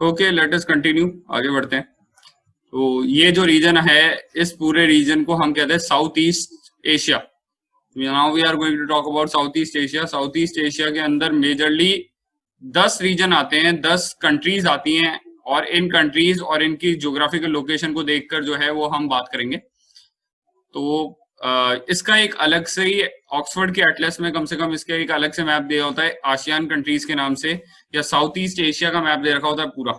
Okay, let us continue, आगे बढ़ते हैं। तो ये जो रीजन है, इस पूरे रीजन को हम कहते हैं south east Asia. Now we are going to talk about south east Asia. South east Asia के अंदर मेजरली 10 रीजन आते हैं, 10 कंट्रीज आती हैं, और इन कंट्रीज और इनकी ज्योग्राफिकल लोकेशन को देखकर जो है वो हम बात करेंगे। तो इसका एक अलग से ही ऑक्सफोर्ड के एटलस में कम से कम इसका एक अलग से मैप दिया होता है आसियान कंट्रीज के नाम से, या साउथ ईस्ट एशिया का मैप दे रखा होता है पूरा।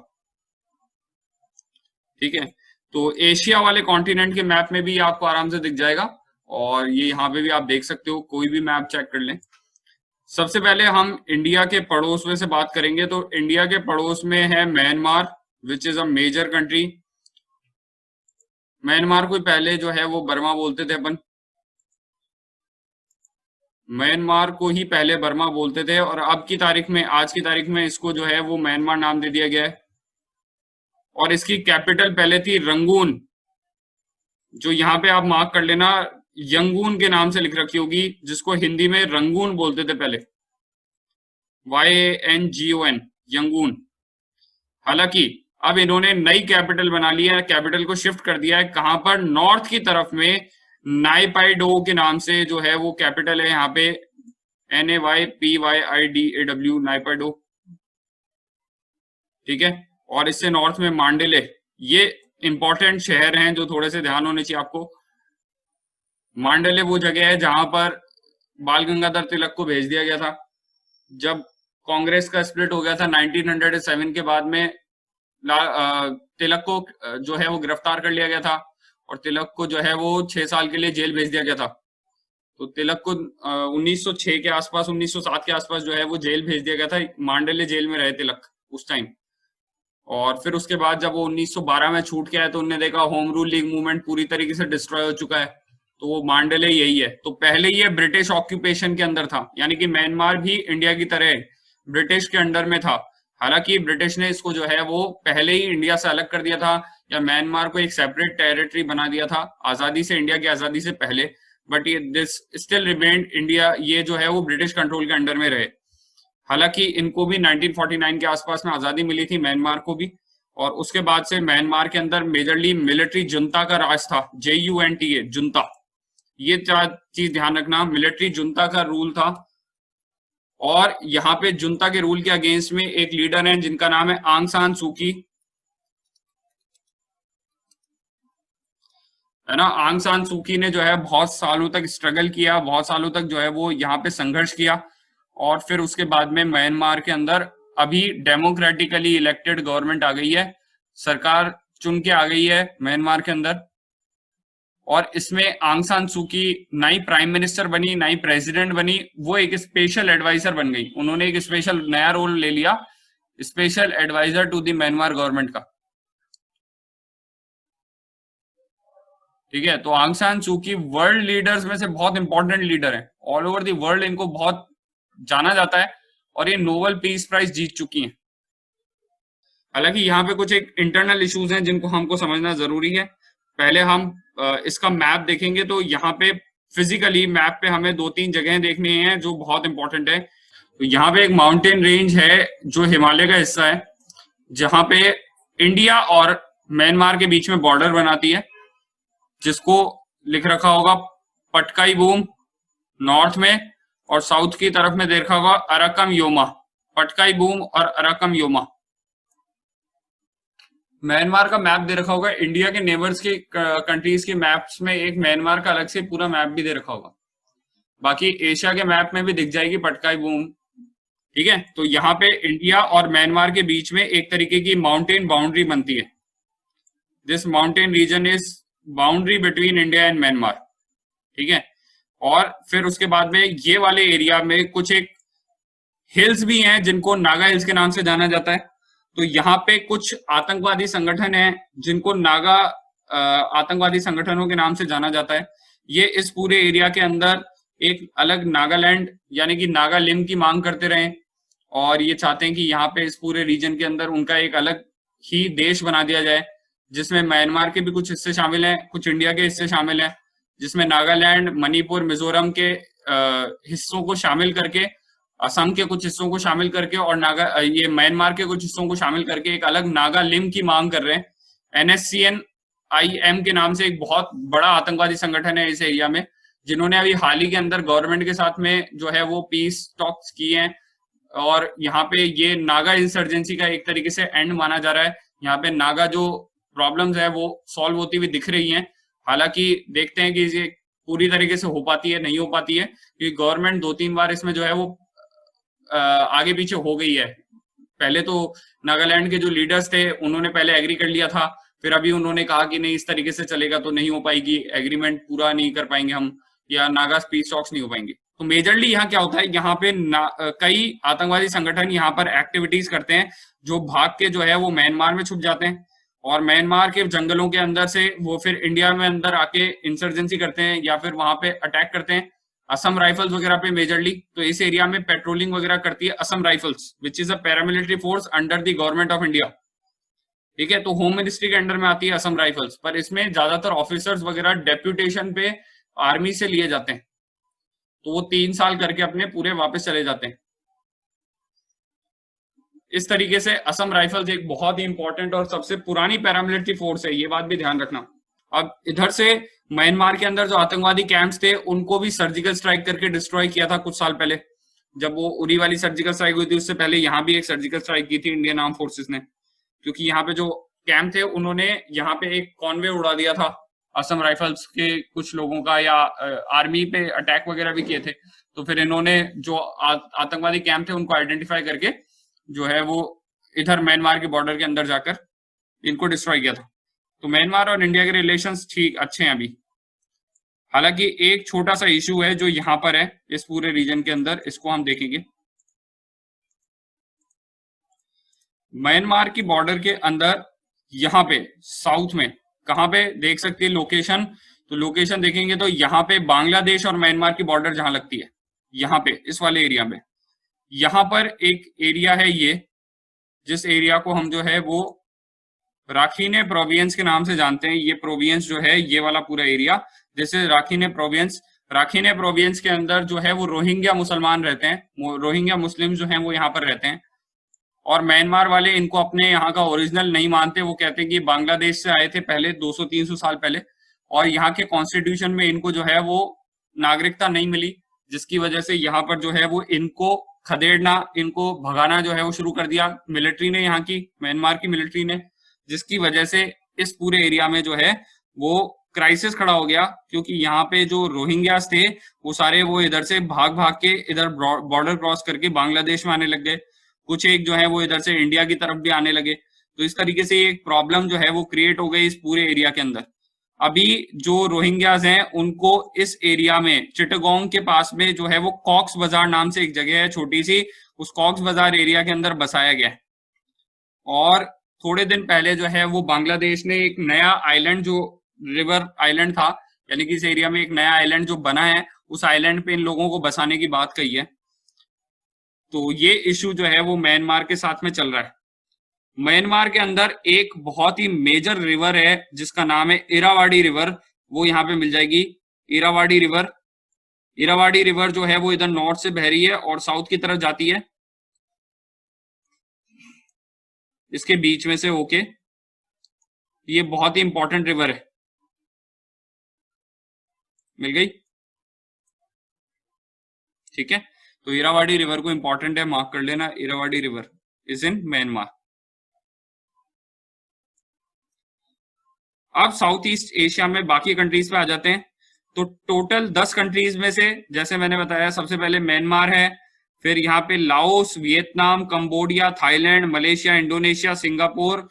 ठीक है, तो एशिया वाले कॉन्टिनेंट के मैप में भी आपको आराम से दिख जाएगा, और ये यहाँ पे भी आप देख सकते हो, कोई भी मैप चेक कर लें। सबसे पहले हम इंडिया के पड़ोस में से बात करेंगे। तो इंडिया के पड़ोस में है Myanmar, which is a major country. Myanmar को पहले जो है वो बर्मा बोलते थे अपन, म्यांमार को ही पहले बर्मा बोलते थे, और अब की तारीख में, आज की तारीख में इसको जो है वो म्यांमार नाम दे दिया गया है। और इसकी कैपिटल पहले थी रंगून, जो यहाँ पे आप मार्क कर लेना, यंगून के नाम से लिख रखी होगी, जिसको हिंदी में रंगून बोलते थे पहले, YANGON, यंगून। हालांकि अब इन्होंने नई कैपिटल बना ली है, कैपिटल को शिफ्ट कर दिया है कहां पर, नॉर्थ की तरफ में नाइपाइडो के नाम से जो है वो कैपिटल है यहाँ पे, NAYPYIDAW, नाइपाइडो। ठीक है, और इससे नॉर्थ में मांडेले। ये इंपॉर्टेंट शहर हैं जो थोड़े से ध्यान होने चाहिए आपको। मांडेले वो जगह है जहां पर बाल गंगाधर तिलक को भेज दिया गया था जब कांग्रेस का स्प्लिट हो गया था 1907 के बाद में। तिलक को जो है वो गिरफ्तार कर लिया गया था, और तिलक को जो है वो 6 साल के लिए जेल भेज दिया गया था। तो तिलक को 1906 के आसपास, 1907 के आसपास जो है वो जेल भेज दिया गया था। मांडेले जेल में रहे तिलक उस टाइम। और फिर उसके बाद जब वो 1912 में छूट के आए तो उन्होंने देखा होम रूल लीग मूवमेंट पूरी तरीके से डिस्ट्रॉय हो चुका है, तो वो मांडेले यही है। तो पहले ये ब्रिटिश ऑक्यूपेशन के अंदर था, यानी कि म्यांमार भी इंडिया की तरह ब्रिटिश के अंडर में था। हालांकि ब्रिटिश ने इसको जो है वो पहले ही इंडिया से अलग कर दिया था, या म्यांमार को एक सेपरेट टेरिटरी बना दिया था आजादी से, इंडिया की आजादी से पहले। बट ये दिस स्टिल रिमेन्ड इंडिया, ये जो है वो ब्रिटिश कंट्रोल के अंडर में रहे। हालांकि इनको भी 1949 के आसपास में आजादी मिली थी, म्यांमार को भी। और उसके बाद से म्यांमार के अंदर मेजरली मिलिट्री जुंता का राज था, JUNTA, जुंता। ये चार चीज ध्यान रखना, मिलिट्री जुंता का रूल था। और यहाँ पे जुंता के रूल के अगेंस्ट में एक लीडर है जिनका नाम है आंग सान सूकी, है ना। आंग सान सूकी ने जो है बहुत सालों तक स्ट्रगल किया, बहुत सालों तक जो है वो यहाँ पे संघर्ष किया। और फिर उसके बाद में म्यांमार के अंदर अभी डेमोक्रेटिकली इलेक्टेड गवर्नमेंट आ गई है, सरकार चुन के आ गई है म्यांमार के अंदर। और इसमें आंग सान सूकी ना ही प्राइम मिनिस्टर बनी, ना ही प्रेसिडेंट बनी, वो एक स्पेशल एडवाइजर बन गई। उन्होंने एक स्पेशल नया रोल ले लिया, special adviser to the Myanmar government का। ठीक है, तो आंग सान सूकी वर्ल्ड लीडर्स में से बहुत इंपॉर्टेंट लीडर है, ऑल ओवर द वर्ल्ड इनको बहुत जाना जाता है, और ये नोबेल पीस प्राइज जीत चुकी हैं। हालांकि यहाँ पे कुछ एक इंटरनल इश्यूज हैं जिनको हमको समझना जरूरी है। पहले हम इसका मैप देखेंगे, तो यहाँ पे फिजिकली मैप पे हमें 2-3 जगह देखनी हैं जो बहुत इंपॉर्टेंट है। तो यहाँ पे एक माउंटेन रेंज है जो हिमालय का हिस्सा है, जहां पे इंडिया और म्यांमार के बीच में बॉर्डर बनाती है, जिसको लिख रखा होगा पटकाई बूम नॉर्थ में, और साउथ की तरफ में देखा होगा अराकम योमा, पटकाई बूम और अराकम योमा। म्यांमार का मैप दे रखा होगा, इंडिया के नेबर्स के कंट्रीज के मैप्स में एक म्यांमार का अलग से पूरा मैप भी दे रखा होगा। बाकी एशिया के मैप में भी दिख जाएगी पटकाई बूम। ठीक है, तो यहाँ पे इंडिया और म्यांमार के बीच में एक तरीके की माउंटेन बाउंड्री बनती है। This mountain region is boundary between India and Myanmar. ठीक है, और फिर उसके बाद में ये वाले एरिया में कुछ एक हिल्स भी हैं जिनको नागा हिल्स के नाम से जाना जाता है। तो यहाँ पे कुछ आतंकवादी संगठन हैं जिनको नागा आतंकवादी संगठनों के नाम से जाना जाता है। ये इस पूरे एरिया के अंदर एक अलग नागालैंड यानी कि नागालिम की मांग करते रहे, और ये चाहते हैं कि यहाँ पे इस पूरे रीजन के अंदर उनका एक अलग ही देश बना दिया जाए, जिसमें म्यांमार के भी कुछ हिस्से शामिल हैं, कुछ इंडिया के हिस्से शामिल हैं, जिसमें नागालैंड, मणिपुर, मिजोरम के हिस्सों को शामिल करके असम के कुछ हिस्सों को शामिल करके और ये म्यांमार के कुछ हिस्सों को शामिल करके एक अलग नागा लिम की मांग कर रहे हैं। NSCN-IM के नाम से एक बहुत बड़ा आतंकवादी संगठन है इस एरिया में, जिन्होंने अभी हाल ही के अंदर गवर्नमेंट के साथ में जो है वो पीस टॉक्स किए हैं, और यहाँ पे ये नागा इंसर्जेंसी का एक तरीके से एंड माना जा रहा है। यहाँ पे नागा जो प्रॉब्लम्स है वो सॉल्व होती हुई दिख रही हैं। हालांकि देखते हैं कि ये पूरी तरीके से हो पाती है नहीं हो पाती है, क्योंकि गवर्नमेंट 2-3 बार इसमें जो है वो आगे पीछे हो गई है। पहले तो नागालैंड के जो लीडर्स थे उन्होंने पहले एग्री कर लिया था, फिर अभी उन्होंने कहा कि नहीं इस तरीके से चलेगा तो नहीं हो पाएगी, एग्रीमेंट पूरा नहीं कर पाएंगे हम, या नागा पीस टॉक्स नहीं हो पाएंगे। तो मेजरली यहाँ क्या होता है, यहाँ पे कई आतंकवादी संगठन यहाँ पर एक्टिविटीज करते हैं, जो भाग के जो है वो म्यांमार में छुप जाते हैं, और म्यांमार के जंगलों के अंदर से वो फिर इंडिया में अंदर आके इंसर्जेंसी करते हैं या फिर वहां पे अटैक करते हैं। असम राइफल्स वगैरह पे मेजरली, तो इस एरिया में पेट्रोलिंग वगैरह करती है Assam rifles, which is a paramilitary force under the government of India. ठीक है, तो होम मिनिस्ट्री के अंडर में आती है असम राइफल्स, पर इसमें ज्यादातर ऑफिसर्स वगैरह डेप्यूटेशन पे आर्मी से लिए जाते हैं, तो वो 3 साल करके अपने पूरे वापस चले जाते हैं। इस तरीके से असम राइफल्स एक बहुत ही इंपॉर्टेंट और सबसे पुरानी पैरामिलिट्री फोर्स है, ये बात भी ध्यान रखना। अब इधर से म्यांमार के अंदर जो आतंकवादी कैंप्स थे उनको भी सर्जिकल स्ट्राइक करके डिस्ट्रॉय किया था कुछ साल पहले। जब वो उरी वाली सर्जिकल स्ट्राइक हुई थी उससे पहले यहाँ भी एक सर्जिकल स्ट्राइक की थी इंडियन आर्म फोर्सेस ने, क्योंकि यहाँ पे जो कैंप थे उन्होंने यहाँ पे एक कॉन्वे उड़ा दिया था असम राइफल्स के कुछ लोगों का, या आर्मी पे अटैक वगैरह भी किए थे। तो फिर इन्होंने जो आतंकवादी कैंप थे उनको आइडेंटिफाई करके जो है वो इधर म्यांमार के बॉर्डर के अंदर जाकर इनको डिस्ट्रॉय किया था। तो म्यांमार और इंडिया के रिलेशंस ठीक अच्छे हैं अभी। हालांकि एक छोटा सा इशू है जो यहाँ पर है इस पूरे रीजन के अंदर, इसको हम देखेंगे। म्यांमार की बॉर्डर के अंदर यहाँ पे साउथ में कहाँ पे देख सकते हैं लोकेशन, तो लोकेशन देखेंगे तो यहाँ पे बांग्लादेश और म्यांमार की बॉर्डर जहां लगती है, यहाँ पे इस वाले एरिया में, यहाँ पर एक एरिया है ये, जिस एरिया को हम जो है वो राखीने प्रोविंस के नाम से जानते हैं। ये प्रोविंस जो है ये वाला पूरा एरिया, जैसे राखीने प्रोविंस, राखीने प्रोविंस के अंदर जो है वो रोहिंग्या मुसलमान रहते हैं, रोहिंग्या मुस्लिम जो हैं वो यहाँ पर रहते हैं, और म्यांमार वाले इनको अपने यहाँ का ओरिजिनल नहीं मानते। वो कहते हैं कि बांग्लादेश से आए थे पहले 200-300 साल पहले, और यहाँ के कॉन्स्टिट्यूशन में इनको जो है वो नागरिकता नहीं मिली, जिसकी वजह से यहाँ पर जो है वो इनको खदेड़ना, इनको भगाना जो है वो शुरू कर दिया मिलिट्री ने, यहाँ की म्यांमार की मिलिट्री ने, जिसकी वजह से इस पूरे एरिया में जो है वो क्राइसिस खड़ा हो गया, क्योंकि यहाँ पे जो रोहिंग्यास थे वो सारे वो इधर से भाग भाग के इधर बॉर्डर क्रॉस करके बांग्लादेश में आने लग गए, कुछ एक जो है वो इधर से इंडिया की तरफ भी आने लगे। तो इस तरीके से एक प्रॉब्लम जो है वो क्रिएट हो गई इस पूरे एरिया के अंदर। अभी जो रोहिंग्यास हैं उनको इस एरिया में चिटगोंग के पास में जो है वो कॉक्स बाजार नाम से एक जगह है छोटी सी, उस कॉक्स बाजार एरिया के अंदर बसाया गया है। और थोड़े दिन पहले जो है वो बांग्लादेश ने एक नया आइलैंड, जो रिवर आइलैंड था, यानी कि इस एरिया में एक नया आइलैंड जो बना है, उस आइलैंड पे इन लोगों को बसाने की बात कही है। तो ये इशू जो है वो म्यांमार के साथ में चल रहा है। म्यांमार के अंदर एक बहुत ही मेजर रिवर है जिसका नाम है इरावाडी रिवर, वो यहाँ पे मिल जाएगी। इरावाडी रिवर, इरावाडी रिवर जो है वो इधर नॉर्थ से बह रही है और साउथ की तरफ जाती है, इसके बीच में से होके। ये बहुत ही इंपॉर्टेंट रिवर है। मिल गई, ठीक है। तो इरावाडी रिवर को इंपॉर्टेंट है, मार्क कर लेना, Irrawaddy river is in Myanmar. अब साउथ ईस्ट एशिया में बाकी कंट्रीज पे आ जाते हैं। तो टोटल 10 कंट्रीज में से, जैसे मैंने बताया, सबसे पहले म्यांमार है, फिर यहाँ पे Laos, Vietnam, Cambodia, Thailand, Malaysia, Indonesia, Singapore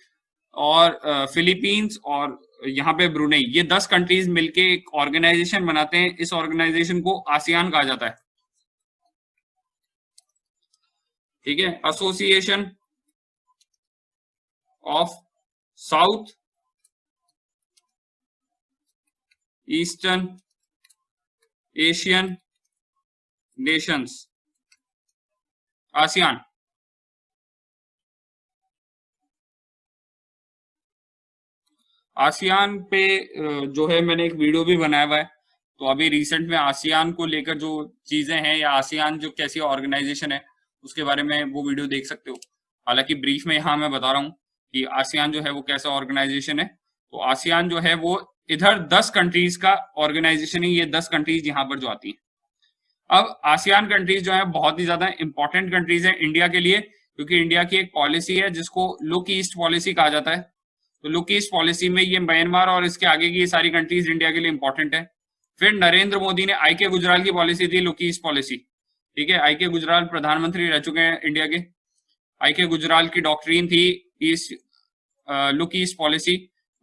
और फिलीपींस, और यहाँ पे ब्रुनेई। ये 10 कंट्रीज मिलके एक ऑर्गेनाइजेशन बनाते हैं। इस ऑर्गेनाइजेशन को आसियान कहा जाता है, ठीक है, association of south eastern Asian Nations, ASEAN. ASEAN पे जो है मैंने एक वीडियो भी बनाया हुआ है, तो अभी रिसेंट में आसियान को लेकर जो चीजें हैं या आसियान जो कैसी ऑर्गेनाइजेशन है उसके बारे में वो वीडियो देख सकते हो। हालांकि ब्रीफ में यहाँ मैं बता रहा हूँ कि आसियान जो है वो कैसा ऑर्गेनाइजेशन है। तो आसियान जो है वो इधर 10 कंट्रीज का ऑर्गेनाइजेशन है, ये 10 कंट्रीज यहाँ पर जो आती हैं। अब आसियान कंट्रीज जो है बहुत ही ज्यादा इंपॉर्टेंट कंट्रीज है इंडिया के लिए, क्योंकि इंडिया की एक पॉलिसी है जिसको लुक ईस्ट पॉलिसी कहा जाता है। तो लुक ईस्ट पॉलिसी में ये म्यांमार और इसके आगे की ये सारी कंट्रीज इंडिया के लिए इंपॉर्टेंट है। फिर नरेंद्र मोदी ने आई के गुजराल की पॉलिसी थी लुक ईस्ट पॉलिसी, ठीक है। आई के गुजराल प्रधानमंत्री रह चुके हैं इंडिया के। आई के गुजराल की डॉक्ट्रिन थी east look east policy,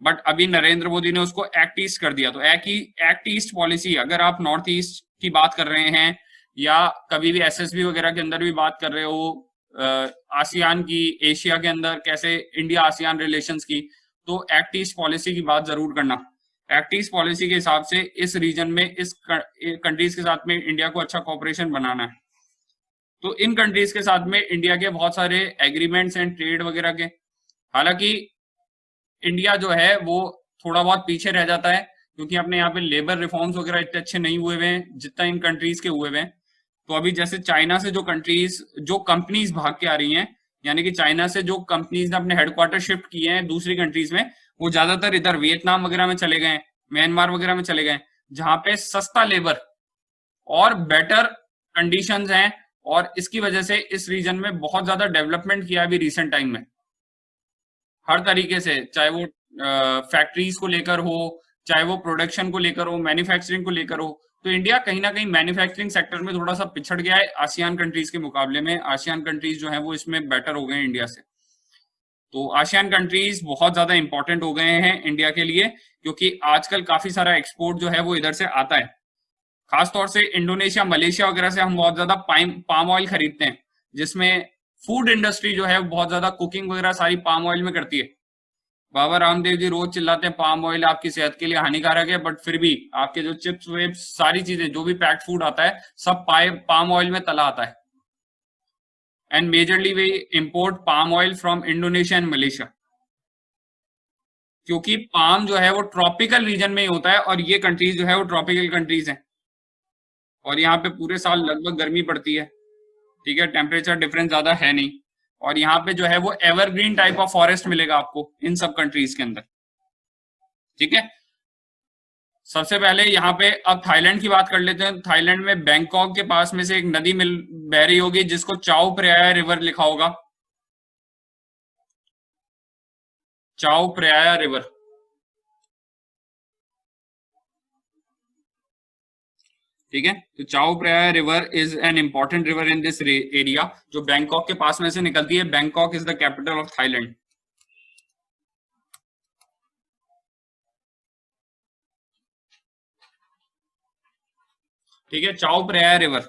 but अभी नरेंद्र मोदी ने उसको एक्ट ईस्ट कर दिया। तो एक्ट ईस्ट पॉलिसी, अगर आप नॉर्थ ईस्ट की बात कर रहे हैं या कभी भी एसएसबी वगैरह के अंदर भी बात कर रहे हो आसियान की, एशिया के अंदर कैसे इंडिया आसियान रिलेशंस की, तो एक्ट ईस्ट पॉलिसी की बात जरूर करना। एक्ट ईस्ट पॉलिसी के हिसाब से इस रीजन में इस कंट्रीज के साथ में इंडिया को अच्छा कॉपरेशन बनाना है। तो इन कंट्रीज के साथ में इंडिया के बहुत सारे एग्रीमेंट्स एंड ट्रेड वगैरह के। हालांकि इंडिया जो है वो थोड़ा बहुत पीछे रह जाता है, क्योंकि अपने यहाँ पे लेबर रिफॉर्म्स वगैरह इतने अच्छे नहीं हुए हुए हैं जितना इन कंट्रीज के हुए हुए हैं। तो अभी जैसे चाइना से जो कंपनीज भाग के आ रही हैं, यानी कि चाइना से जो कंपनीज ने अपने हेडक्वार्टर शिफ्ट किए हैं दूसरी कंट्रीज में, वो ज्यादातर इधर वियतनाम वगैरह में चले गए, म्यांमार वगैरह में चले गए, जहां पे सस्ता लेबर और बेटर कंडीशंस हैं। और इसकी वजह से इस रीजन में बहुत ज्यादा डेवलपमेंट किया अभी रिसेंट टाइम में, हर तरीके से, चाहे वो फैक्ट्रीज को लेकर हो, चाहे वो प्रोडक्शन को लेकर हो, मैन्युफैक्चरिंग को लेकर हो। तो इंडिया कहीं ना कहीं मैन्युफैक्चरिंग सेक्टर में थोड़ा सा पिछड़ गया है आसियान कंट्रीज के मुकाबले में। आसियान कंट्रीज जो है वो इसमें बेटर हो गए हैं इंडिया से। तो आसियान कंट्रीज बहुत ज्यादा इंपॉर्टेंट हो गए हैं इंडिया के लिए, क्योंकि आजकल काफी सारा एक्सपोर्ट जो है वो इधर से आता है। खासतौर से इंडोनेशिया, मलेशिया वगैरह से हम बहुत ज्यादा पाम ऑयल खरीदते हैं, जिसमें फूड इंडस्ट्री जो है वो बहुत ज्यादा कुकिंग वगैरह सारी पाम ऑयल में करती है। बाबा रामदेव जी रोज चिल्लाते हैं पाम ऑयल आपकी सेहत के लिए हानिकारक है, बट फिर भी आपके जो चिप्स वेप्स सारी चीजें जो भी पैक्ड फूड आता है सब पाम ऑयल में तला आता है। And majorly way import palm oil from Indonesia and Malaysia, क्योंकि पाम जो है वो ट्रॉपिकल रीजन में ही होता है और ये कंट्रीज जो है वो ट्रॉपिकल कंट्रीज हैं, और यहाँ पे पूरे साल लगभग गर्मी पड़ती है, ठीक है, टेम्परेचर डिफरेंस ज्यादा है नहीं। और यहाँ पे जो है वो एवरग्रीन टाइप ऑफ फॉरेस्ट मिलेगा आपको इन सब कंट्रीज के अंदर, ठीक है। सबसे पहले यहाँ पे अब थाईलैंड की बात कर लेते हैं। थाईलैंड में बैंकॉक के पास में से एक नदी बह रही होगी जिसको चाओ प्रयाया रिवर लिखा होगा, चाओ प्रयाया रिवर, ठीक है। तो Chao Phraya river is an important river in this area, जो बैंकॉक के पास में से निकलती है। Bangkok is the capital of Thailand, ठीक है, चाओ प्रयाया रिवर।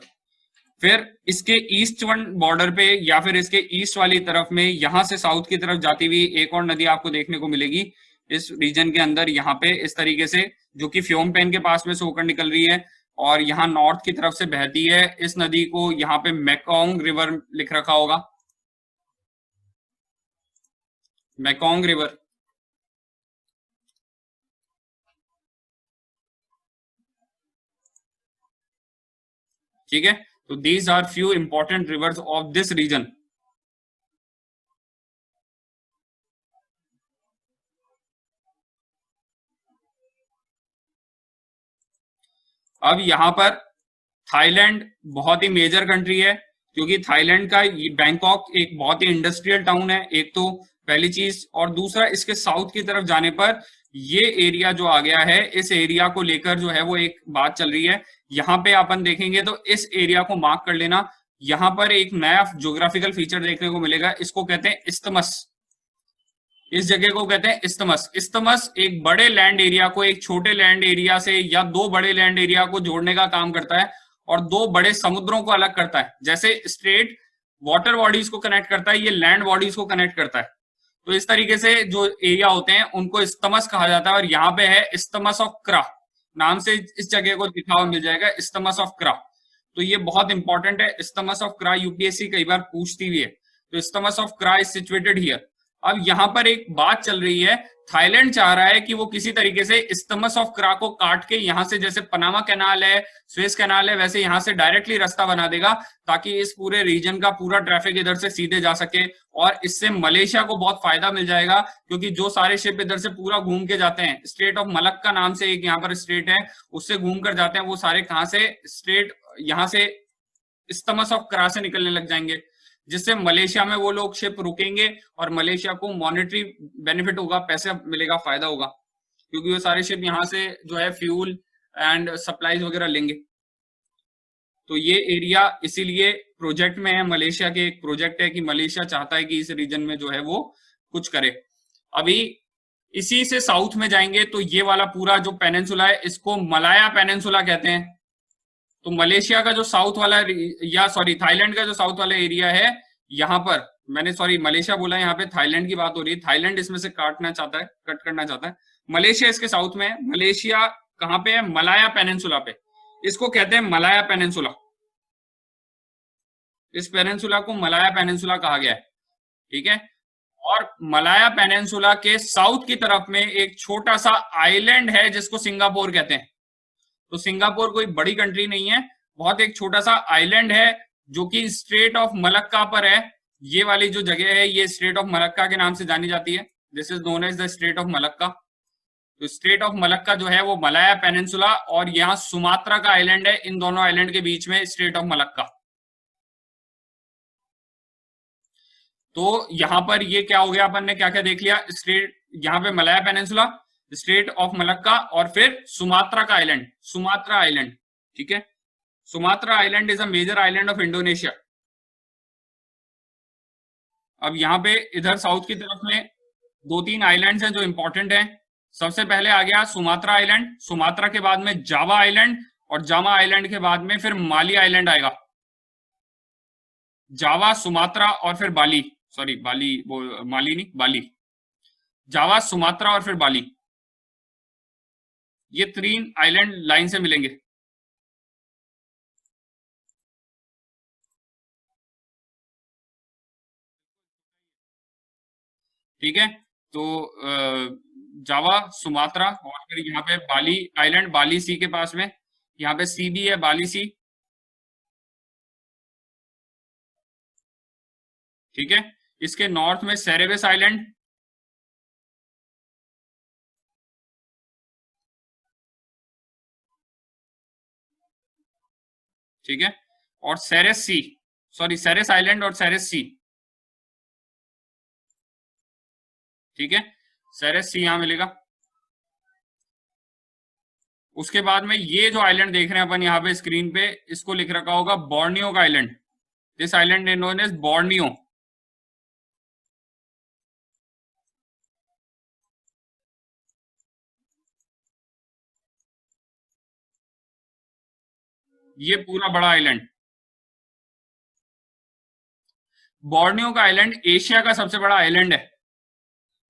फिर इसके ईस्ट वन बॉर्डर पे या फिर इसके ईस्ट वाली तरफ में यहां से साउथ की तरफ जाती हुई एक और नदी आपको देखने को मिलेगी इस रीजन के अंदर, यहाँ पे इस तरीके से, जो कि फ्योम पेन के पास में से होकर निकल रही है और यहाँ नॉर्थ की तरफ से बहती है। इस नदी को यहाँ पे मेकोंग रिवर लिख रखा होगा, मेकोंग रिवर, ठीक है। तो these are few important rivers of this region. अब यहाँ पर थाईलैंड बहुत ही मेजर कंट्री है, क्योंकि थाईलैंड का बैंकॉक एक बहुत ही इंडस्ट्रियल टाउन है, एक तो पहली चीज, और दूसरा इसके साउथ की तरफ जाने पर ये एरिया जो आ गया है, इस एरिया को लेकर जो है वो एक बात चल रही है। यहाँ पे अपन देखेंगे तो इस एरिया को मार्क कर लेना, यहाँ पर एक नया ज्योग्राफिकल फीचर देखने को मिलेगा, इसको कहते हैं इस्तमस। इस जगह को कहते हैं इस्तमस। इस्तमस एक बड़े लैंड एरिया को एक छोटे लैंड एरिया से या दो बड़े लैंड एरिया को जोड़ने का काम करता है और दो बड़े समुद्रों को अलग करता है। जैसे स्ट्रेट वाटर बॉडीज को कनेक्ट करता है, ये लैंड बॉडीज को कनेक्ट करता है। तो इस तरीके से जो एरिया होते हैं उनको इस्तमस कहा जाता है। और यहाँ पे है इस्तमस ऑफ क्रा नाम से इस जगह को लिखा हुआ मिल जाएगा, इस्तमस ऑफ क्रा। तो ये बहुत इंपॉर्टेंट है, इस्तमस ऑफ क्रा यूपीएससी कई बार पूछती हुई है। तो isthmus of Kra is situated here. अब यहां पर एक बात चल रही है, थाईलैंड चाह रहा है कि वो किसी तरीके से इस्थमस ऑफ क्रा को काट के यहां से, जैसे पनामा कैनाल है, स्वेज कैनाल है, वैसे यहां से डायरेक्टली रास्ता बना देगा ताकि इस पूरे रीजन का पूरा ट्रैफिक इधर से सीधे जा सके। और इससे मलेशिया को बहुत फायदा मिल जाएगा, क्योंकि जो सारे शिप इधर से पूरा घूम के जाते हैं, स्ट्रेट ऑफ मलक्का नाम से एक यहाँ पर स्ट्रेट है, उससे घूम कर जाते हैं, वो सारे कहां से स्ट्रेट यहां से इस्थमस ऑफ क्रा से निकलने लग जाएंगे, जिससे मलेशिया में वो लोग शिप रुकेंगे और मलेशिया को मॉनेटरी बेनिफिट होगा, पैसे मिलेगा, फायदा होगा, क्योंकि वो सारे शिप यहाँ से जो है फ्यूल एंड सप्लाईज वगैरह लेंगे। तो ये एरिया इसीलिए प्रोजेक्ट में है, मलेशिया के एक प्रोजेक्ट है कि मलेशिया चाहता है कि इस रीजन में जो है वो कुछ करे। अभी इसी से साउथ में जाएंगे तो ये वाला पूरा जो पेनिनसुला है इसको मलाया पेनिनसुला कहते हैं। तो मलेशिया का जो साउथ वाला, या सॉरी थाईलैंड का जो साउथ वाला एरिया है, यहाँ पर मैंने सॉरी मलेशिया बोला, यहाँ पे थाईलैंड की बात हो रही है, थाईलैंड इसमें से काटना चाहता है, कट करना चाहता है। मलेशिया इसके साउथ में है। मलेशिया कहाँ पे है? मलाया पेनिनसुला पे, इसको कहते हैं मलाया पेनिनसुला। इस पेनिनसुला को मलाया पेनिनसुला कहा गया है, ठीक है। और मलाया पेनिनसुला के साउथ की तरफ में एक छोटा सा आइलैंड है जिसको सिंगापुर कहते हैं। तो सिंगापुर कोई बड़ी कंट्री नहीं है, बहुत एक छोटा सा आइलैंड है जो कि स्ट्रेट ऑफ मलक्का पर है। ये वाली जो जगह है ये स्ट्रेट ऑफ मलक्का के नाम से जानी जाती है, this is known as the strait of Malacca. तो स्ट्रेट ऑफ मलक्का जो है वो मलाया पेनिनसुला, और यहाँ सुमात्रा का आइलैंड है, इन दोनों आइलैंड के बीच में स्ट्रेट ऑफ मलक्का। तो यहां पर ये क्या हो गया, अपन ने क्या क्या देख लिया, स्ट्रेट यहाँ पे Malaya peninsula, strait of Malacca, और फिर सुमात्रा का आइलैंड, सुमात्रा आइलैंड, ठीक है। Sumatra island is a major island of Indonesia. अब यहाँ पे इधर साउथ की तरफ में दो तीन आइलैंड्स हैं जो इंपॉर्टेंट हैं। सबसे पहले आ गया सुमात्रा आइलैंड, सुमात्रा के बाद में जावा आइलैंड, और जावा आइलैंड के बाद में फिर माली आइलैंड आएगा। जावा, सुमात्रा और फिर बाली, सॉरी बाली, वो माली नहीं, बाली। जावा, सुमात्रा और फिर बाली, ये तीन आइलैंड लाइन से मिलेंगे। ठीक है, तो जावा, सुमात्रा और फिर यहाँ पे बाली आइलैंड, बाली सी के पास में, यहाँ पे सी भी है, बाली सी, ठीक है। इसके नॉर्थ में सेरेबस आइलैंड, ठीक है, और सेरेस सी, सॉरी सेरेस आइलैंड और सेरेस सी, ठीक है, सेरेस सी यहां मिलेगा। उसके बाद में ये जो आइलैंड देख रहे हैं अपन यहाँ पे स्क्रीन पे, इसको लिख रखा होगा बोर्नियो का island, this island is known as Borneo. ये पूरा बड़ा आइलैंड, बोर्नियो का आइलैंड एशिया का सबसे बड़ा आइलैंड है।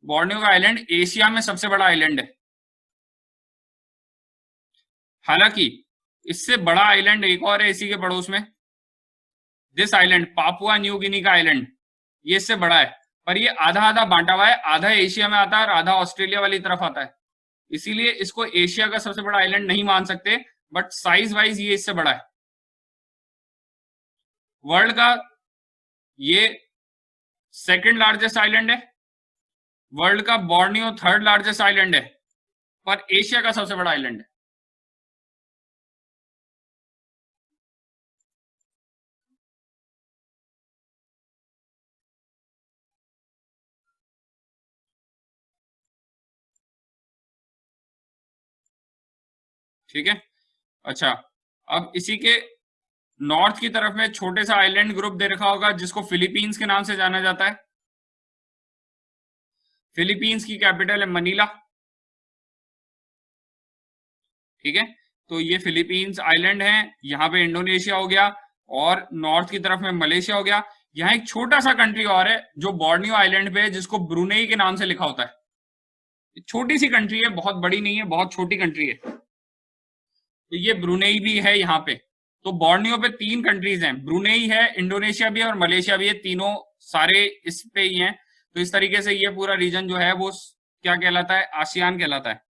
बोर्नियो का आइलैंड एशिया में सबसे बड़ा आइलैंड है। हालांकि इससे बड़ा आइलैंड एक और है इसी के पड़ोस में, this island, Papua New Guinea का आइलैंड, ये इससे बड़ा है, पर ये आधा आधा बांटा हुआ है, आधा एशिया में आता है और आधा ऑस्ट्रेलिया वाली तरफ आता है, इसीलिए इसको एशिया का सबसे बड़ा आइलैंड नहीं मान सकते, बट साइज वाइज ये इससे बड़ा है। वर्ल्ड का ये सेकंड लार्जेस्ट आइलैंड है, वर्ल्ड का बोर्नियो थर्ड लार्जेस्ट आइलैंड है, पर एशिया का सबसे बड़ा आइलैंड है। ठीक है, अच्छा, अब इसी के नॉर्थ की तरफ में छोटे सा आइलैंड ग्रुप दे रखा होगा जिसको फिलीपींस के नाम से जाना जाता है। फिलीपींस की कैपिटल है मनीला, ठीक है। तो ये फिलीपींस आइलैंड है, यहाँ पे इंडोनेशिया हो गया, और नॉर्थ की तरफ में मलेशिया हो गया। यहाँ एक छोटा सा कंट्री और है जो बोर्नियो आइलैंड पे है, जिसको ब्रुनेई के नाम से लिखा होता है। छोटी सी कंट्री है, बहुत बड़ी नहीं है, बहुत छोटी कंट्री है। तो ये ब्रुनेई भी है यहाँ पे। तो बोर्नियो पे तीन कंट्रीज हैं, ब्रुनेई है, इंडोनेशिया भी है और मलेशिया भी है, तीनों सारे इस पे ही हैं। तो इस तरीके से ये पूरा रीजन जो है वो क्या कहलाता है, आसियान कहलाता है।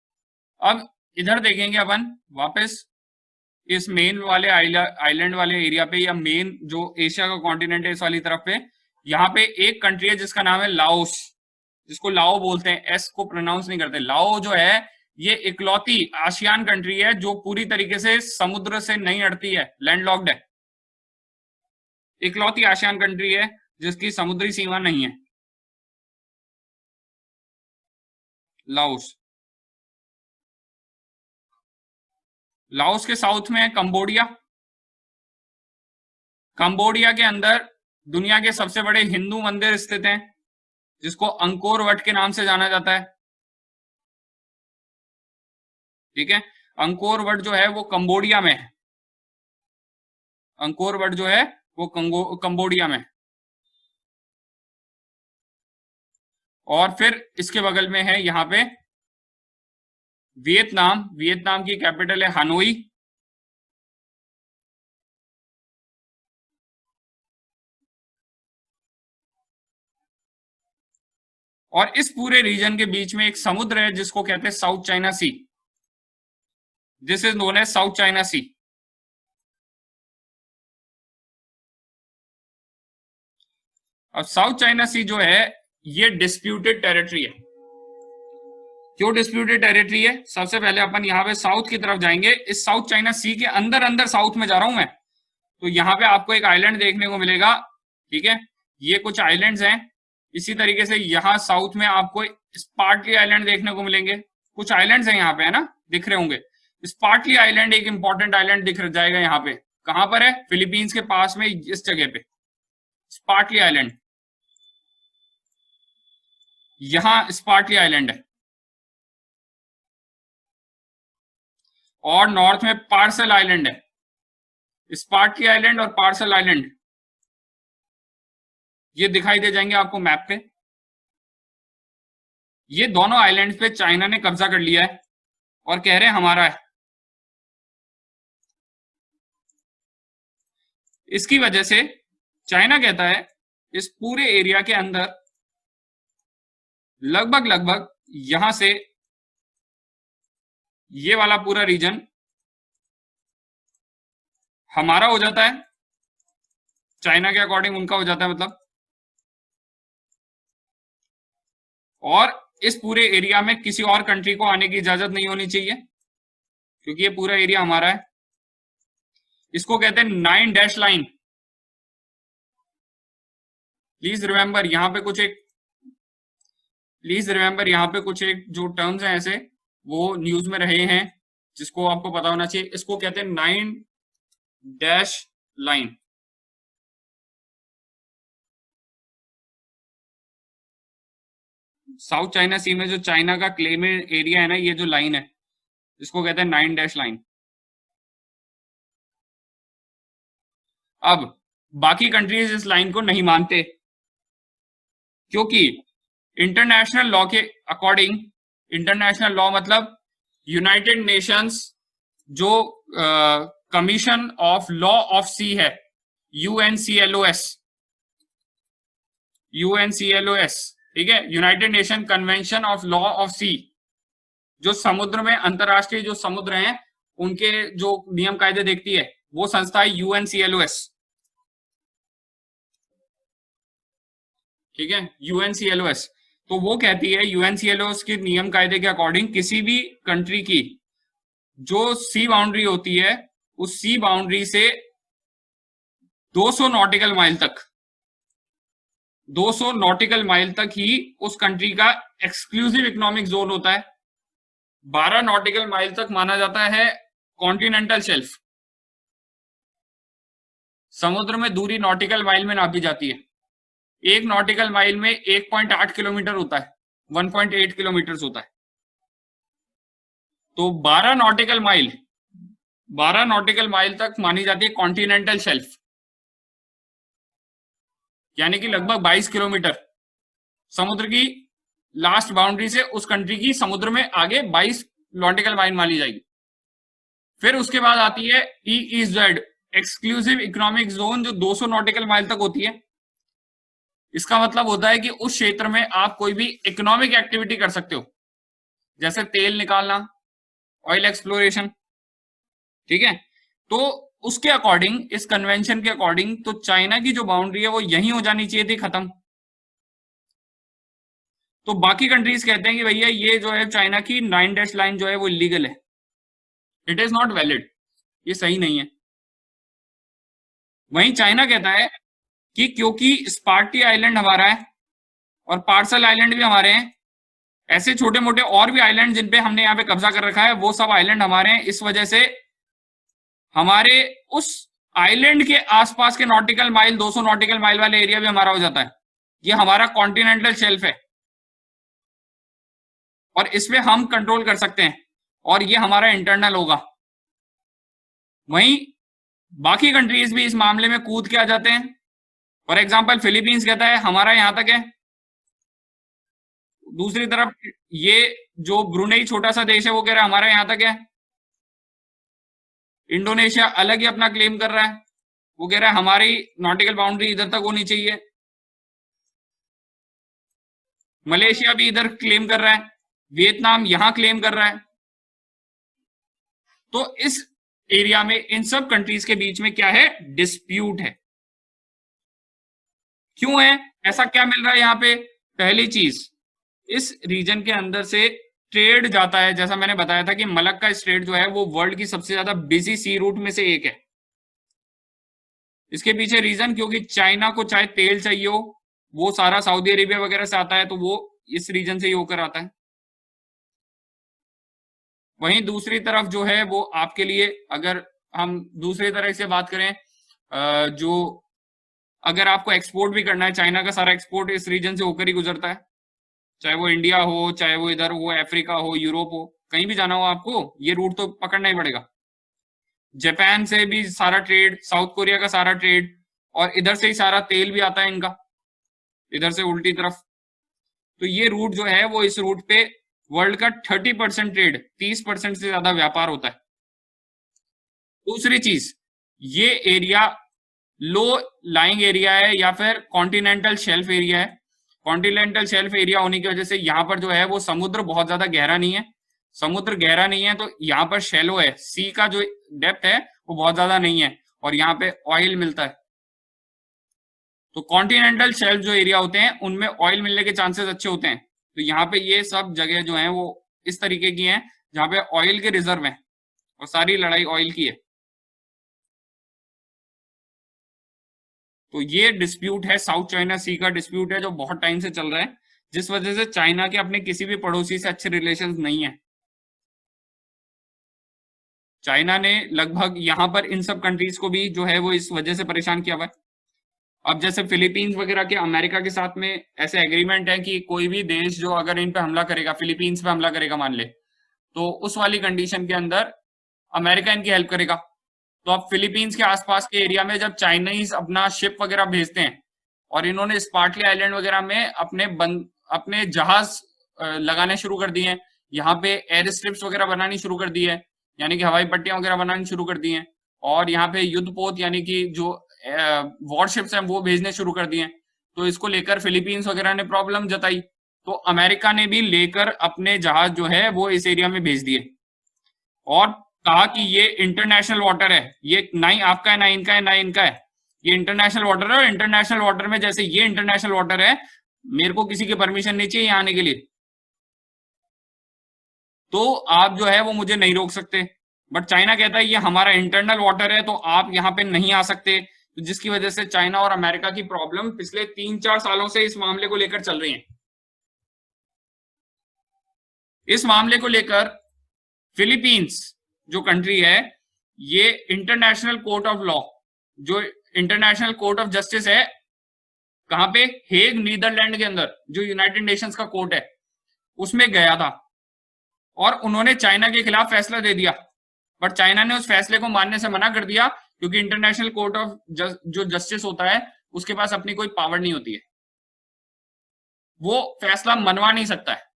अब इधर देखेंगे अपन वापस इस मेन वाले आइलैंड वाले एरिया पे, या मेन जो एशिया का कॉन्टिनेंट है इस वाली तरफ पे, यहाँ पे एक कंट्री है जिसका नाम है लाओस, जिसको लाओ बोलते हैं, एस को प्रोनाउंस नहीं करते। लाओ जो है ये इकलौती आसियान कंट्री है जो पूरी तरीके से समुद्र से नहीं अड़ती है, लैंडलॉक्ड है। इकलौती आसियान कंट्री है जिसकी समुद्री सीमा नहीं है, लाओस। लाओस के साउथ में है कंबोडिया। कंबोडिया के अंदर दुनिया के सबसे बड़े हिंदू मंदिर स्थित हैं, जिसको अंकोर वट के नाम से जाना जाता है। ठीक है, अंकोर वट जो है वो कंबोडिया में है। अंकोर वट जो है वो कंबोडिया में। और फिर इसके बगल में है यहाँ पे वियतनाम। वियतनाम की कैपिटल है हनोई। और इस पूरे रीजन के बीच में एक समुद्र है जिसको कहते हैं South China Sea. This is known as South China Sea. अब साउथ चाइना सी जो है ये डिस्प्यूटेड टेरिटरी है। क्यों डिस्प्यूटेड टेरिटरी है? सबसे पहले अपन यहाँ पे साउथ की तरफ जाएंगे। इस साउथ चाइना सी के अंदर अंदर साउथ में जा रहा हूं मैं, तो यहाँ पे आपको एक आइलैंड देखने को मिलेगा। ठीक है, ये कुछ आइलैंड्स हैं। इसी तरीके से यहाँ साउथ में आपको स्पार्टली आइलैंड देखने को मिलेंगे। कुछ आइलैंड्स हैं यहाँ पे, है ना, दिख रहे होंगे। स्पार्टली आइलैंड एक इंपॉर्टेंट आइलैंड दिख जाएगा यहाँ पे। कहां पर है? फिलीपींस के पास में, इस जगह पे स्पार्टली आइलैंड। यहां स्पार्टली आइलैंड है। और नॉर्थ में पार्सल आइलैंड है। स्पार्टली आइलैंड और पार्सल आइलैंड ये दिखाई दे जाएंगे आपको मैप पे। ये दोनों आइलैंड्स पे चाइना ने कब्जा कर लिया है और कह रहे हैं हमारा है। इसकी वजह से चाइना कहता है इस पूरे एरिया के अंदर लगभग लगभग यहां से ये वाला पूरा रीजन हमारा हो जाता है, चाइना के अकॉर्डिंग उनका हो जाता है मतलब। और इस पूरे एरिया में किसी और कंट्री को आने की इजाजत नहीं होनी चाहिए, क्योंकि ये पूरा एरिया हमारा है। इसको कहते हैं 9 डैश लाइन। प्लीज रिमेंबर यहाँ पे कुछ एक जो टर्म्स हैं ऐसे वो न्यूज में रहे हैं जिसको आपको पता होना चाहिए। इसको कहते हैं 9 डैश लाइन। साउथ चाइना सी में जो चाइना का क्लेम एरिया है ना, ये जो लाइन है इसको कहते हैं 9 डैश लाइन। अब बाकी कंट्रीज इस लाइन को नहीं मानते, क्योंकि इंटरनेशनल लॉ के अकॉर्डिंग, इंटरनेशनल लॉ मतलब यूनाइटेड नेशंस जो commission of law of sea है, यूएनसीएलओएस, ठीक है, United Nation convention of law of sea, जो समुद्र में अंतरराष्ट्रीय जो समुद्र हैं उनके जो नियम कायदे देखती है वो संस्था है यूएनसीएलओएस। ठीक है, यूएनसीएलओएस। तो वो कहती है यूएनसीएलओएस के नियम कायदे के अकॉर्डिंग किसी भी कंट्री की जो सी बाउंड्री होती है उस सी बाउंड्री से 200 नॉटिकल माइल तक, 200 नॉटिकल माइल तक ही उस कंट्री का एक्सक्लूसिव इकोनॉमिक जोन होता है। 12 नॉटिकल माइल तक माना जाता है कॉन्टिनेंटल शेल्फ। समुद्र में दूरी नॉटिकल माइल में नापी जाती है। एक नॉटिकल माइल में 1.8 किलोमीटर होता है, 1.8 किलोमीटर होता है। तो 12 नॉटिकल माइल तक मानी जाती है कॉन्टिनेंटल शेल्फ, यानी कि लगभग 22 किलोमीटर समुद्र की लास्ट बाउंड्री से उस कंट्री की समुद्र में आगे 22 नॉटिकल माइल मानी जाएगी। फिर उसके बाद आती है EEZ, एक्सक्लूसिव इकोनॉमिक जोन, जो 200 नॉटिकल माइल तक होती है। इसका मतलब होता है कि उस क्षेत्र में आप कोई भी इकोनॉमिक एक्टिविटी कर सकते हो, जैसे तेल निकालना, ऑयल एक्सप्लोरेशन, ठीक है। तो उसके अकॉर्डिंग, इस कन्वेंशन के अकॉर्डिंग, तो चाइना की जो बाउंड्री है वो यही हो जानी चाहिए थी खत्म। तो बाकी कंट्रीज कहते हैं कि भैया ये जो है चाइना की 9 डैश लाइन जो है वो इलीगल है, इट इज नॉट वैलिड, ये सही नहीं है। वहीं चाइना कहता है कि क्योंकि स्पार्टी आइलैंड हमारा है और पार्सल आइलैंड भी हमारे हैं, ऐसे छोटे मोटे और भी आइलैंड जिन पे हमने यहाँ पे कब्जा कर रखा है, वो सब आइलैंड हमारे हैं। इस वजह से हमारे उस आइलैंड के आसपास के नॉटिकल माइल, 200 नॉटिकल माइल वाले एरिया भी हमारा हो जाता है। ये हमारा कॉन्टिनेंटल शेल्फ है और इसमें हम कंट्रोल कर सकते हैं और ये हमारा इंटरनल होगा। वहीं बाकी कंट्रीज भी इस मामले में कूद के आ जाते हैं। फॉर एग्जाम्पल फिलीपींस कहता है हमारा यहां तक है। दूसरी तरफ ये जो ब्रुनेई छोटा सा देश है वो कह रहा है हमारा यहां तक है। इंडोनेशिया अलग ही अपना क्लेम कर रहा है, वो कह रहा है हमारी नॉटिकल बाउंड्री इधर तक होनी चाहिए। मलेशिया भी इधर क्लेम कर रहा है, वियतनाम यहां क्लेम कर रहा है। तो इस एरिया में इन सब कंट्रीज के बीच में क्या है, डिस्प्यूट है। क्यों है, ऐसा क्या मिल रहा है यहाँ पे? पहली चीज, इस रीजन के अंदर से ट्रेड जाता है। जैसा मैंने बताया था कि मलक्का स्ट्रेट जो है वो वर्ल्ड की सबसे ज्यादा बिजी सी रूट में से एक है। इसके पीछे रीजन, क्योंकि चाइना को चाहे तेल चाहिए हो, वो सारा सऊदी अरेबिया वगैरह से आता है, तो वो इस रीजन से ही होकर आता है। वहीं दूसरी तरफ जो है वो आपके लिए, अगर हम दूसरी तरह से बात करें, जो अगर आपको एक्सपोर्ट भी करना है, चाइना का सारा एक्सपोर्ट इस रीजन से होकर ही गुजरता है। चाहे वो इंडिया हो, चाहे वो इधर हो, अफ्रीका हो, यूरोप हो, कहीं भी जाना हो आपको ये रूट तो पकड़ना ही पड़ेगा। जापान से भी सारा ट्रेड, साउथ कोरिया का सारा ट्रेड, और इधर से ही सारा तेल भी आता है इनका, इधर से उल्टी तरफ। तो ये रूट जो है वो, इस रूट पे वर्ल्ड का 30% ट्रेड, 30% से ज्यादा व्यापार होता है। दूसरी चीज, ये एरिया लो लाइंग एरिया है या फिर कॉन्टिनेंटल शेल्फ एरिया है। कॉन्टिनेंटल शेल्फ एरिया होने की वजह से यहाँ पर जो है वो समुद्र बहुत ज्यादा गहरा नहीं है। समुद्र गहरा नहीं है तो यहाँ पर शैलो है, सी का जो डेप्थ है वो बहुत ज्यादा नहीं है, और यहाँ पे ऑयल मिलता है। तो कॉन्टिनेंटल शेल्फ जो एरिया होते हैं उनमें ऑयल मिलने के चांसेस अच्छे होते हैं। तो यहाँ पे ये सब जगह जो है वो इस तरीके की हैं जहाँ पे ऑयल के रिजर्व हैं, और सारी लड़ाई ऑयल की है। तो ये डिस्प्यूट है, साउथ चाइना सी का डिस्प्यूट है, जो बहुत टाइम से चल रहा है, जिस वजह से चाइना के अपने किसी भी पड़ोसी से अच्छे रिलेशंस नहीं है। चाइना ने लगभग यहाँ पर इन सब कंट्रीज को भी जो है वो इस वजह से परेशान किया हुआ है। अब जैसे फिलीपींस वगैरह के अमेरिका के साथ में ऐसे एग्रीमेंट है कि कोई भी देश जो अगर इन पे हमला करेगा, फिलीपींस पे हमला करेगा मान ले, तो उस वाली कंडीशन के अंदर अमेरिका इनकी हेल्प करेगा। तो अब फिलीपींस के आसपास के एरिया में जब चाइनीज अपना शिप वगैरह भेजते हैं, और इन्होंने स्पार्टली आइलैंड वगैरह में अपने जहाज लगाने शुरू कर दिए हैं, यहाँ पे एयर स्ट्रिप्स वगैरह बनानी शुरू कर दी है, यानी कि हवाई पट्टियां वगैरह बनानी शुरू कर दी हैं, और यहाँ पे युद्धपोत यानी कि जो वॉरशिप्स हैं वो भेजने शुरू कर दिए हैं। तो इसको लेकर फिलीपींस वगैरह ने प्रॉब्लम जताई, तो अमेरिका ने भी लेकर अपने जहाज जो है वो इस एरिया में भेज दिए, और कहा कि ये इंटरनेशनल वाटर है, ये ना ही आपका है, ना इनका है, ना इनका है, ये इंटरनेशनल वाटर है। और इंटरनेशनल वाटर में जैसे ये इंटरनेशनल वाटर है, मेरे को किसी की परमिशन नहीं चाहिए यहाँ आने के लिए, तो आप जो है वो मुझे नहीं रोक सकते। बट चाइना कहता है ये हमारा इंटरनल वाटर है, तो आप यहाँ पे नहीं आ सकते। तो जिसकी वजह से चाइना और अमेरिका की प्रॉब्लम पिछले 3-4 सालों से इस मामले को लेकर चल रही है। इस मामले को लेकर फिलीपींस जो कंट्री है, ये इंटरनेशनल कोर्ट ऑफ लॉ, जो इंटरनेशनल कोर्ट ऑफ जस्टिस है, कहां पे, हेग नीदरलैंड के अंदर, जो यूनाइटेड नेशंस का कोर्ट है, उसमें गया था, और उन्होंने चाइना के खिलाफ फैसला दे दिया। बट चाइना ने उस फैसले को मानने से मना कर दिया, क्योंकि इंटरनेशनल कोर्ट ऑफ जो जस्टिस होता है उसके पास अपनी कोई पावर नहीं होती है, वो फैसला मनवा नहीं सकता है।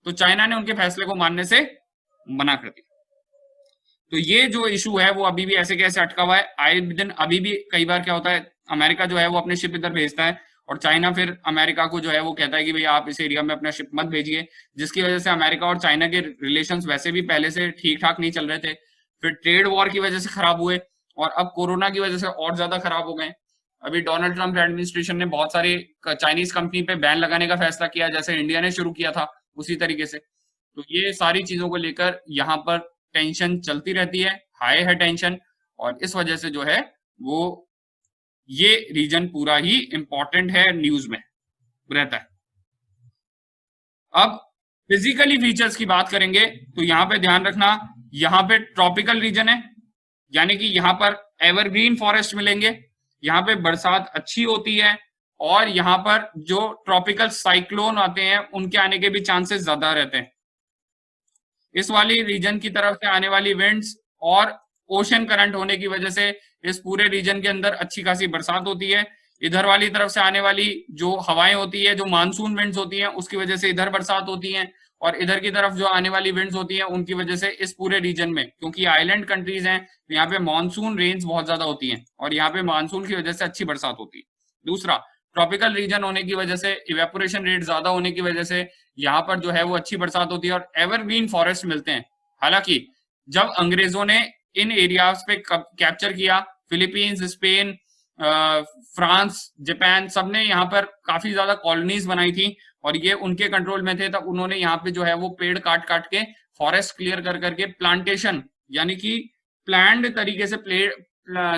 तो चाइना ने उनके फैसले को मानने से मना कर दिया। तो ये जो इशू है वो अभी भी ऐसे कैसे अटका हुआ है। आए दिन अभी भी कई बार क्या होता है, अमेरिका जो है वो अपने शिप इधर भेजता है, और चाइना फिर अमेरिका को जो है वो कहता है कि भाई आप इस एरिया में अपना शिप मत भेजिए, जिसकी वजह से अमेरिका और चाइना के रिलेशंस वैसे भी पहले से ठीक ठाक नहीं चल रहे थे, फिर ट्रेड वॉर की वजह से खराब हुए और अब कोरोना की वजह से और ज्यादा खराब हो गए। अभी डोनाल्ड ट्रंप एडमिनिस्ट्रेशन ने बहुत सारी चाइनीज कंपनी पे बैन लगाने का फैसला किया, जैसे इंडिया ने शुरू किया था उसी तरीके से। तो ये सारी चीजों को लेकर यहाँ पर टेंशन चलती रहती है, हाई है टेंशन, और इस वजह से जो है वो ये रीजन पूरा ही इंपॉर्टेंट है, न्यूज में रहता है। अब फिजिकली फीचर्स की बात करेंगे तो यहाँ पे ध्यान रखना, यहाँ पे ट्रॉपिकल रीजन है, यानी कि यहाँ पर एवरग्रीन फॉरेस्ट मिलेंगे, यहाँ पे बरसात अच्छी होती है, और यहाँ पर जो ट्रॉपिकल साइक्लोन आते हैं उनके आने के भी चांसेस ज्यादा रहते हैं। इस वाली रीजन की तरफ से आने वाली विंड्स और ओशन करंट होने की वजह से इस पूरे रीजन के अंदर अच्छी खासी बरसात होती है। इधर वाली तरफ से आने वाली जो हवाएं होती है, जो मानसून विंड्स होती हैं, उसकी वजह से इधर बरसात होती है, और इधर की तरफ जो आने वाली विंड्स होती हैं उनकी वजह से इस पूरे रीजन में, क्योंकि आइलैंड कंट्रीज हैं, तो यहाँ पे मानसून रेंज बहुत ज्यादा होती है और यहाँ पे मानसून की वजह से अच्छी बरसात होती है। दूसरा, ट्रॉपिकल रीजन होने की वजह से, इवेपोरेशन रेट ज्यादा होने की वजह से यहाँ पर जो है वो अच्छी बरसात होती है और एवरग्रीन फॉरेस्ट मिलते हैं। हालांकि जब अंग्रेजों ने इन एरियाज पे कैप्चर किया, फिलीपींस, स्पेन, फ्रांस, जापान, सबने यहाँ पर काफी ज्यादा कॉलोनीज बनाई थी और ये उनके कंट्रोल में थे, तब उन्होंने यहाँ पे जो है वो पेड़ काट काट के, फॉरेस्ट क्लियर कर करके प्लांटेशन, यानी कि प्लान्ड तरीके से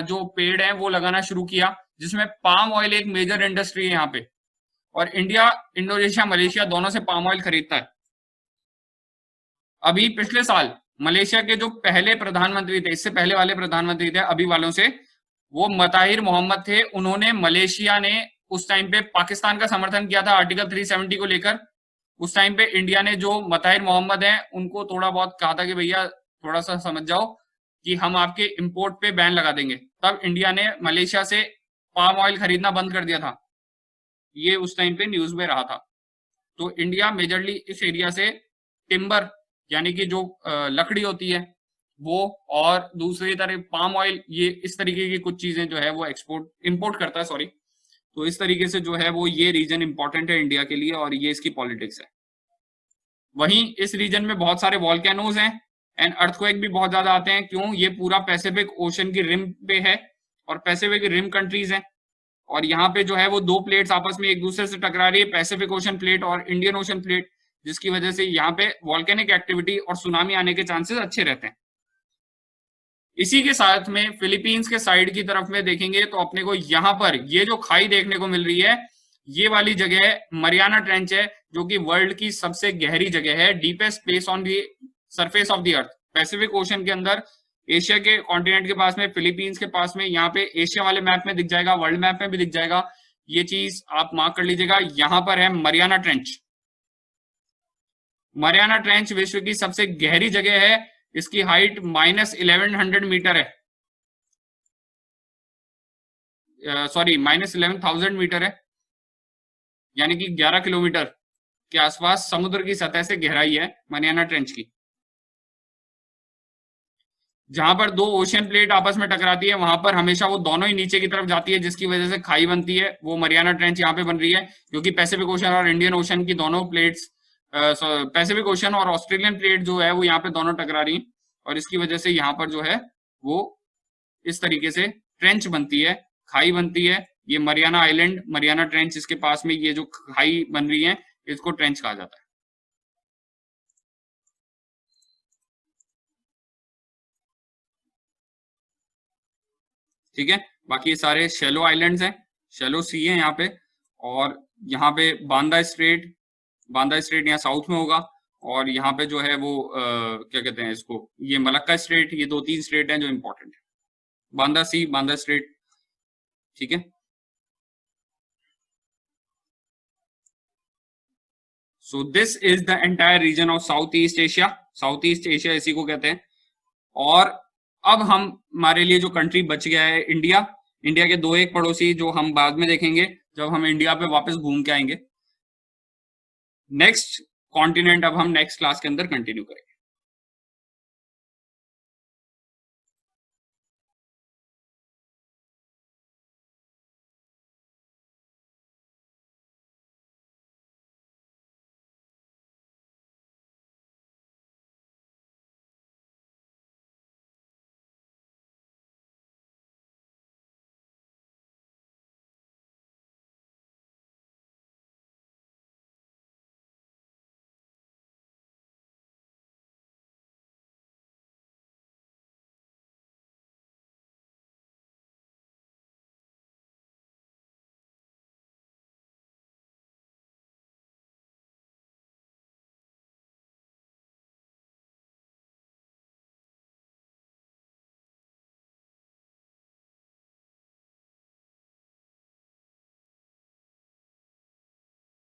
जो पेड़ है वो लगाना शुरू किया, जिसमें पाम ऑयल एक मेजर इंडस्ट्री है यहाँ पे, और इंडिया, इंडोनेशिया, मलेशिया दोनों से पाम ऑयल खरीदता है। अभी पिछले साल मलेशिया के जो पहले प्रधानमंत्री थे, इससे पहले वाले प्रधानमंत्री थे अभी वालों से, वो मताहिर मोहम्मद थे, उन्होंने, मलेशिया ने उस टाइम पे पाकिस्तान का समर्थन किया था आर्टिकल 370 को लेकर। उस टाइम पे इंडिया ने जो मताहिर मोहम्मद हैं उनको थोड़ा बहुत कहा था कि भैया थोड़ा सा समझ जाओ कि हम आपके इंपोर्ट पे बैन लगा देंगे, तब इंडिया ने मलेशिया से पाम ऑयल खरीदना बंद कर दिया था। ये उस टाइम पे न्यूज में रहा था। तो इंडिया मेजरली इस एरिया से टिम्बर, यानी कि जो लकड़ी होती है वो, और दूसरी तरफ पाम ऑयल, ये इस तरीके की कुछ चीजें जो है वो इंपोर्ट करता है, सॉरी। तो इस तरीके से जो है वो ये रीजन इंपॉर्टेंट है इंडिया के लिए और ये इसकी पॉलिटिक्स है। वहीं इस रीजन में बहुत सारे वॉल्केनोज हैं एंड अर्थक्वेक भी बहुत ज्यादा आते हैं। क्यों? ये पूरा पैसिफिक ओशन की रिम पे है और पैसिफिक रिम कंट्रीज हैं, और यहाँ पे जो है वो दो प्लेट्स आपस में एक दूसरे से टकरा रही है, पैसिफिक ओशन प्लेट और इंडियन ओशन प्लेट, जिसकी वजह से यहाँ पे वॉल्केनिक एक्टिविटी और सुनामी आने के चांसेस अच्छे रहते हैं। इसी के साथ में फिलीपींस के साइड की तरफ में देखेंगे तो अपने को यहाँ पर ये जो खाई देखने को मिल रही है, ये वाली जगह मरियाना ट्रेंच है, जो कि वर्ल्ड की सबसे गहरी जगह है, deepest place on the surface of the earth, Pacific ocean के अंदर, एशिया के कॉन्टिनेंट के पास में, फिलीपींस के पास में। यहाँ पे एशिया वाले मैप में दिख जाएगा, वर्ल्ड मैप में भी दिख जाएगा, ये चीज आप मार्क कर लीजिएगा। यहाँ पर है मरियाना ट्रेंच। मरियाना ट्रेंच विश्व की सबसे गहरी जगह है, इसकी हाइट -1100 मीटर है, सॉरी -11,000 मीटर है, यानी कि 11 किलोमीटर के आसपास समुद्र की सतह से गहराई है मरियाना ट्रेंच की। जहां पर दो ओशियन प्लेट आपस में टकराती है वहां पर हमेशा वो दोनों ही नीचे की तरफ जाती है, जिसकी वजह से खाई बनती है, वो मरियाना ट्रेंच यहाँ पे बन रही है, क्योंकि पैसिफिक ओशन और इंडियन ओशन की दोनों प्लेट्स, पैसिफिक ओशन और ऑस्ट्रेलियन प्लेट जो है वो यहाँ पे दोनों टकरा रही है, और इसकी वजह से यहाँ पर जो है वो इस तरीके से ट्रेंच बनती है, खाई बनती है। ये मरियाना आइलैंड, मरियाना ट्रेंच, इसके पास में ये जो खाई बन रही है इसको ट्रेंच कहा जाता है। ठीक है, बाकी ये सारे शेलो आइलैंड्स हैं, शेलो सी है यहाँ पे, और यहाँ पे बांदा स्ट्रेट यहाँ साउथ में होगा, और यहाँ पे जो है वो क्या कहते हैं इसको, ये मलक्का स्ट्रेट, ये 2-3 स्ट्रेट हैं जो इंपॉर्टेंट है, बांदा सी, बांदा स्ट्रेट। ठीक है, so this is the entire reason of south east Asia. South east Asia इसी को कहते हैं। और अब हम, हमारे लिए जो कंट्री बच गया है इंडिया, इंडिया के 2-1 पड़ोसी जो हम बाद में देखेंगे जब हम इंडिया पे वापस घूम के आएंगे। नेक्स्ट कॉन्टिनेंट अब हम नेक्स्ट क्लास के अंदर कंटिन्यू करेंगे।